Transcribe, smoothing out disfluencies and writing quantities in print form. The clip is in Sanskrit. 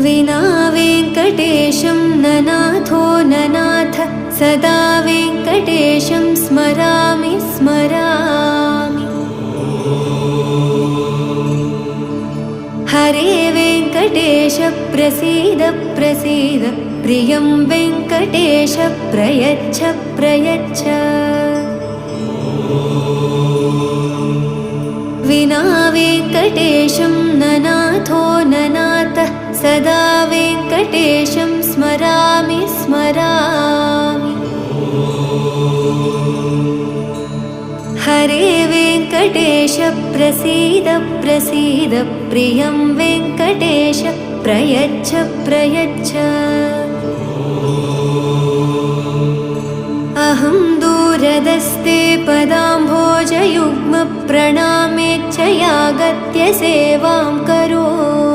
विना वेङ्कटेशं ननाथो ननाथ सदा वेङ्कटेशं स्मरामि स्मरामि। हरे वेङ्कटेश प्रसीद प्रसीद प्रियं वेङ्कटेश प्रयच्छ प्रयच्छ। विना वेङ्कटेशं ननाथो ननाथ सदा वेङ्कटेशं स्मरामि स्मरामि। हरे वेङ्कटेश प्रसीद प्रसीद प्रियं वेङ्कटेश प्रयच्छ प्रयच्छ। अहं दूरदस्ते पदाम्भोजयुग्म प्रणामेच्छयागत्य सेवां करोमि।